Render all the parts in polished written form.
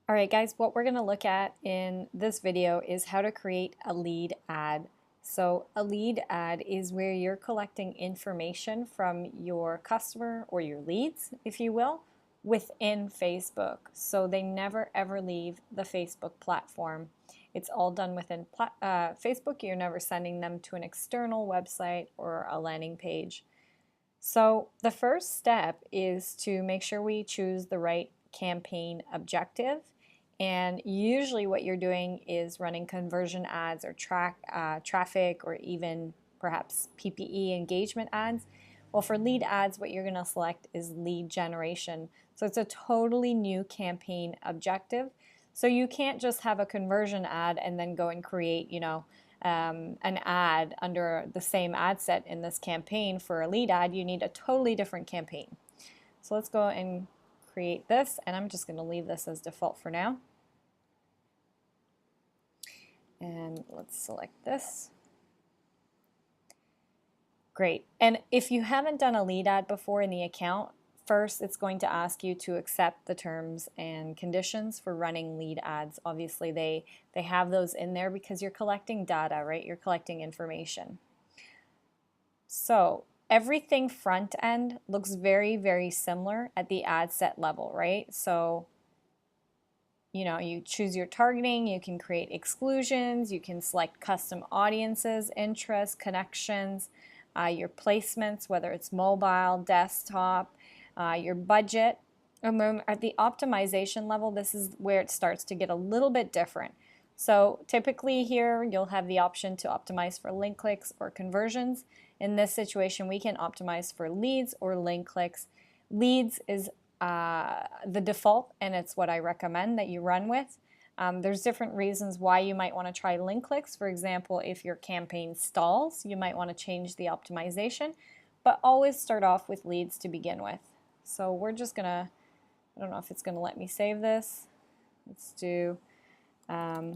All right, guys, what we're going to look at in this video is how to create a lead ad. So a lead ad is where you're collecting information from your customer or your leads, if you will, within Facebook. So they never ever leave the Facebook platform. It's all done within Facebook. You're never sending them to an external website or a landing page. So the first step is to make sure we choose the right campaign objective. And usually what you're doing is running conversion ads or traffic or even perhaps PPE engagement ads. Well, for lead ads, what you're going to select is lead generation. So it's a totally new campaign objective. So you can't just have a conversion ad and then go and create, an ad under the same ad set in this campaign for a lead ad. You need a totally different campaign. So let's go and create this, and I'm just going to leave this as default for now. And let's select this. Great. And if you haven't done a lead ad before in the account, first it's going to ask you to accept the terms and conditions for running lead ads. Obviously they have those in there because you're collecting data, right? You're collecting information. So everything front end looks very, very similar at the ad set level, right? So you choose your targeting, you can create exclusions, you can select custom audiences, interests, connections, your placements, whether it's mobile, desktop, your budget. And then at the optimization level, this is where it starts to get a little bit different. So typically here you'll have the option to optimize for link clicks or conversions. In this situation, we can optimize for leads or link clicks. Leads is the default, and it's what I recommend that you run with. There's different reasons why you might want to try link clicks. For example, if your campaign stalls, you might want to change the optimization, but always start off with leads to begin with. So we're just gonna, I don't know if it's gonna let me save this. Let's do, there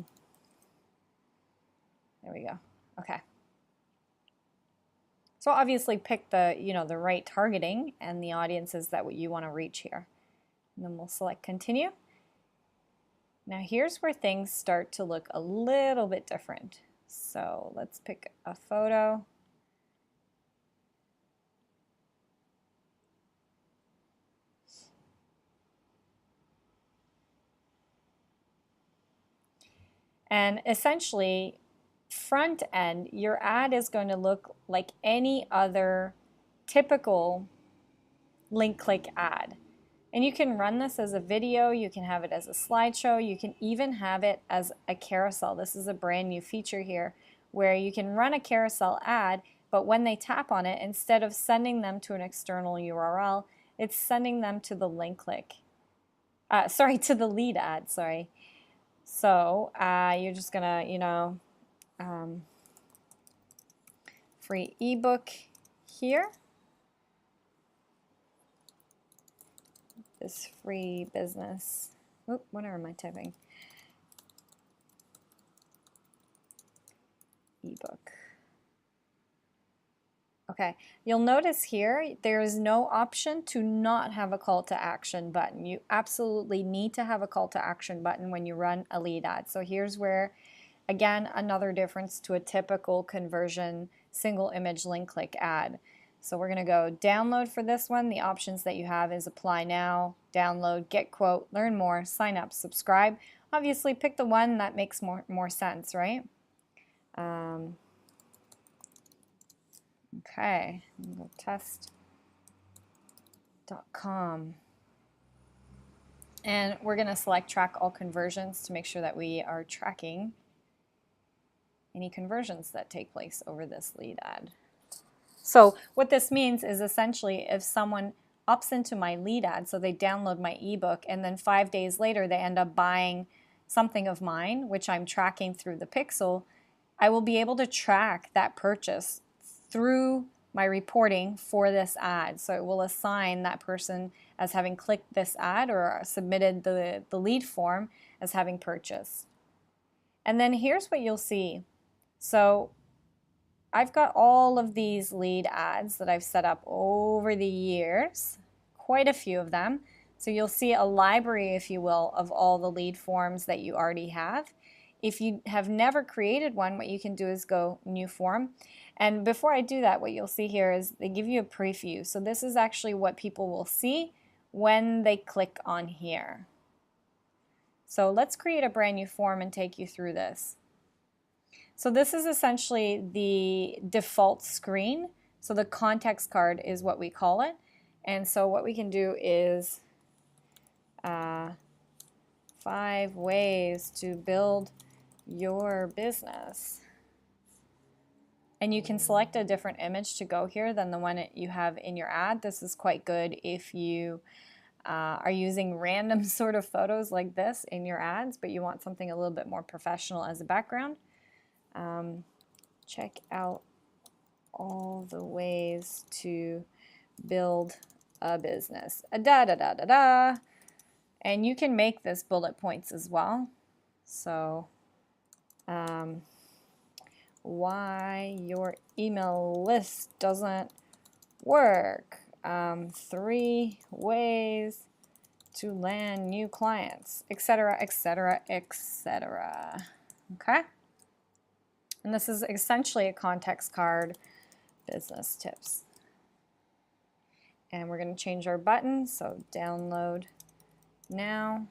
we go. Okay. So obviously pick the, the right targeting and the audiences that you want to reach here. And then we'll select continue. Now here's where things start to look a little bit different. So let's pick a photo. And essentially, front end, your ad is going to look like any other typical link click ad. And you can run this as a video, you can have it as a slideshow, you can even have it as a carousel. This is a brand new feature here where you can run a carousel ad, but when they tap on it, instead of sending them to an external URL, it's sending them to the link click. To the lead ad, sorry. So you're just gonna, free ebook here. This free business. Oop, what am I typing? Ebook. Okay, you'll notice here there is no option to not have a call to action button. You absolutely need to have a call to action button when you run a lead ad. So here's where, again, another difference to a typical conversion single image link click ad. So we're going to go download for this one. The options that you have is apply now, download, get quote, learn more, sign up, subscribe. Obviously pick the one that makes more sense, right? Okay, go test.com. And we're going to select track all conversions to make sure that we are tracking any conversions that take place over this lead ad. So what this means is essentially if someone opts into my lead ad, so they download my ebook, and then 5 days later they end up buying something of mine, which I'm tracking through the pixel, I will be able to track that purchase through my reporting for this ad. So it will assign that person as having clicked this ad or submitted the lead form as having purchased. And then here's what you'll see. So I've got all of these lead ads that I've set up over the years, quite a few of them. So you'll see a library, if you will, of all the lead forms that you already have. If you have never created one, what you can do is go new form. And before I do that, what you'll see here is they give you a preview. So this is actually what people will see when they click on here. So let's create a brand new form and take you through this. So this is essentially the default screen. So the context card is what we call it. And so what we can do is 5 ways to build your business. And you can select a different image to go here than the one you have in your ad. This is quite good if you are using random sort of photos like this in your ads, but you want something a little bit more professional as a background. Check out all the ways to build a business. Da da da da da. And you can make this bullet points as well. So why your email list doesn't work. 3 ways to land new clients, etc., etc., etc. Okay? And this is essentially a context card, business tips. And we're going to change our button, so download now.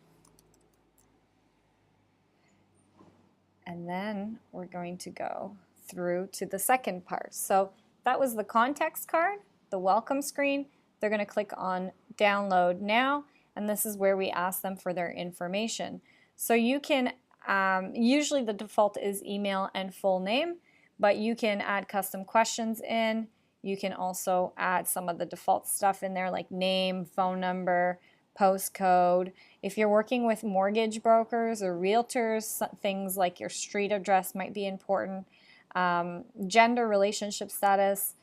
And then we're going to go through to the second part. So that was the context card, the welcome screen. They're going to click on download now, and this is where we ask them for their information. So you can, usually the default is email and full name, but you can add custom questions in. You can also add some of the default stuff in there like name, phone number, postcode. If you're working with mortgage brokers or realtors, things like your street address might be important. Gender, relationship status,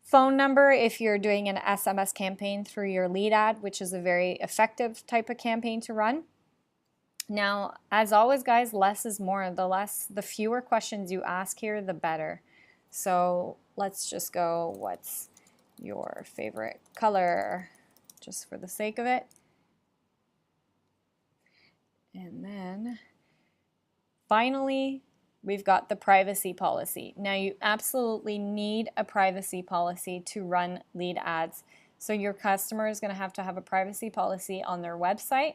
phone number if you're doing an SMS campaign through your lead ad, which is a very effective type of campaign to run. Now, as always, guys, less is more. The fewer questions you ask here, the better. So let's just go, what's your favorite color? Just for the sake of it. And then finally, we've got the privacy policy. Now you absolutely need a privacy policy to run lead ads. So your customer is going to have a privacy policy on their website.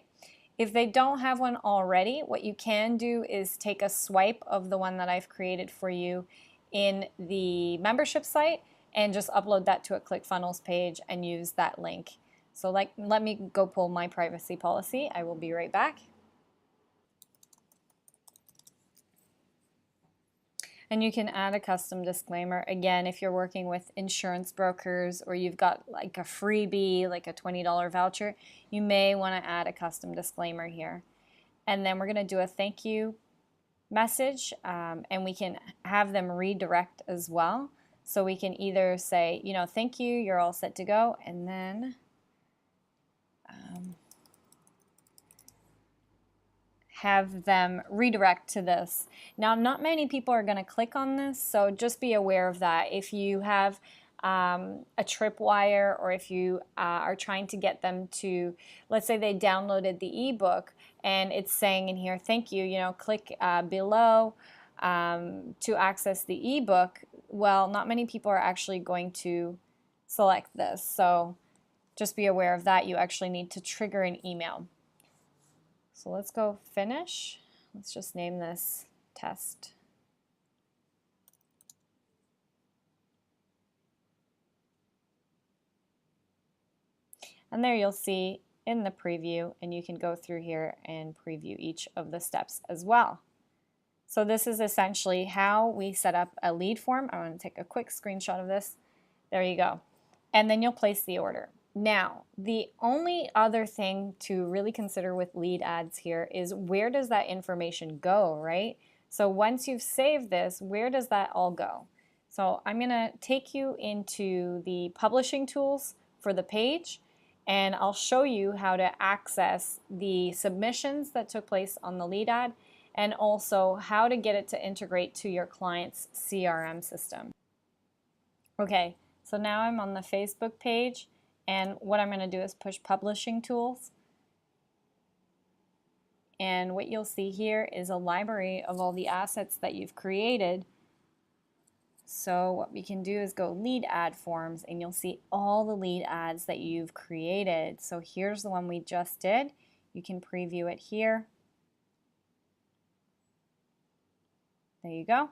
If they don't have one already, what you can do is take a swipe of the one that I've created for you in the membership site and just upload that to a ClickFunnels page and use that link. So let me go pull my privacy policy. I will be right back. And you can add a custom disclaimer. Again, if you're working with insurance brokers or you've got like a freebie, like a $20 voucher, you may want to add a custom disclaimer here. And then we're going to do a thank you message, and we can have them redirect as well. So we can either say, you know, thank you, you're all set to go, and then have them redirect to this. Now, not many people are going to click on this, so just be aware of that. If you have a tripwire, or if you are trying to get them to, let's say they downloaded the ebook and it's saying in here, thank you, you know, click below to access the ebook. Well, not many people are actually going to select this, so just be aware of that. You actually need to trigger an email. So let's go finish. Let's just name this test. And there you'll see in the preview, and you can go through here and preview each of the steps as well. So this is essentially how we set up a lead form. I want to take a quick screenshot of this. There you go. And then you'll place the order. Now, the only other thing to really consider with lead ads here is where does that information go, right? So once you've saved this, where does that all go? So I'm going to take you into the publishing tools for the page, and I'll show you how to access the submissions that took place on the lead ad, and also how to get it to integrate to your client's CRM system. Okay, so now I'm on the Facebook page, And what I'm going to do is push publishing tools. And what you'll see here is a library of all the assets that you've created. So what we can do is go lead ad forms, and you'll see all the lead ads that you've created. So here's the one we just did. You can preview it here. There you go.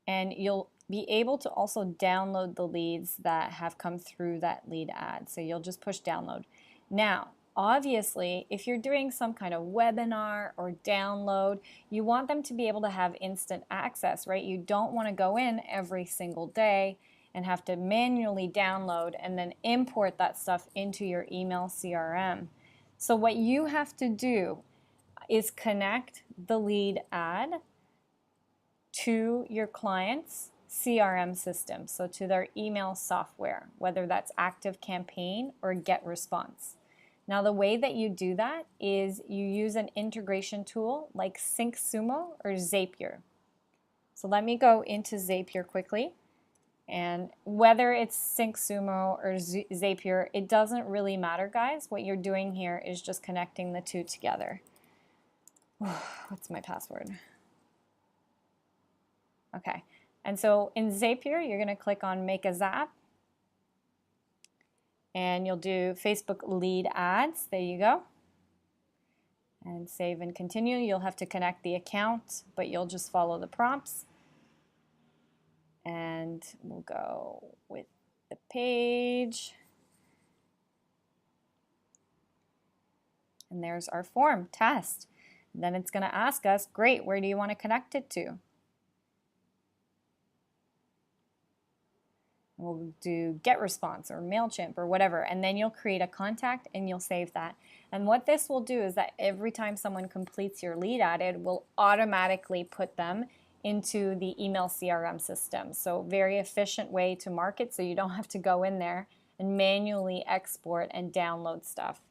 And you'll be able to also download the leads that have come through that lead ad. So you'll just push download. Now, obviously, if you're doing some kind of webinar or download, you want them to be able to have instant access, right? You don't want to go in every single day and have to manually download and then import that stuff into your email CRM. So what you have to do is connect the lead ad to your client's CRM system, so to their email software, whether that's ActiveCampaign or GetResponse. Now the way that you do that is you use an integration tool like SyncSumo or Zapier. So let me go into Zapier quickly, and whether it's SyncSumo or Zapier, it doesn't really matter, guys. What you're doing here is just connecting the two together. What's my password? Okay, and so in Zapier, you're going to click on Make a Zap, and you'll do Facebook lead ads. There you go. And save and continue. You'll have to connect the account, but you'll just follow the prompts. And we'll go with the page. And there's our form, test. And then it's going to ask us, great, where do you want to connect it to? We'll do GetResponse or MailChimp or whatever, and then you'll create a contact and you'll save that. And what this will do is that every time someone completes your lead ad, it will automatically put them into the email CRM system. So very efficient way to market, so you don't have to go in there and manually export and download stuff.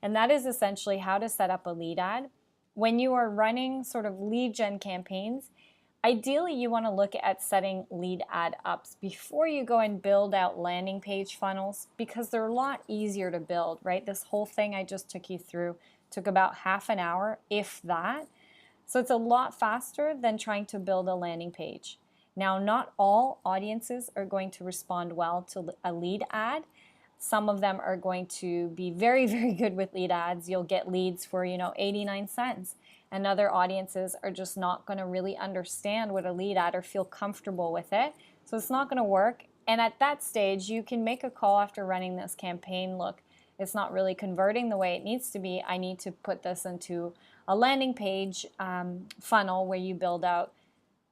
And that is essentially how to set up a lead ad. When you are running sort of lead gen campaigns, ideally, you want to look at setting lead ad ups before you go and build out landing page funnels, because they're a lot easier to build, right? This whole thing I just took you through took about half an hour, if that. So it's a lot faster than trying to build a landing page. Now, not all audiences are going to respond well to a lead ad. Some of them are going to be very, very good with lead ads. You'll get leads for, 89 cents. And other audiences are just not going to really understand what a lead ad or feel comfortable with it. So it's not going to work. And at that stage, you can make a call after running this campaign. Look, it's not really converting the way it needs to be. I need to put this into a landing page funnel where you build out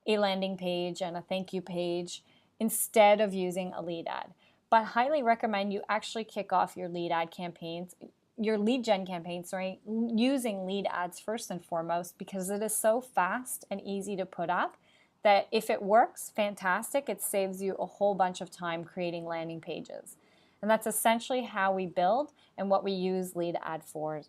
a landing page and a thank you page instead of using a lead ad. But highly recommend you actually kick off your lead ad campaigns, your lead gen campaign, using lead ads first and foremost, because it is so fast and easy to put up that if it works, fantastic. It saves you a whole bunch of time creating landing pages. And that's essentially how we build and what we use lead ad for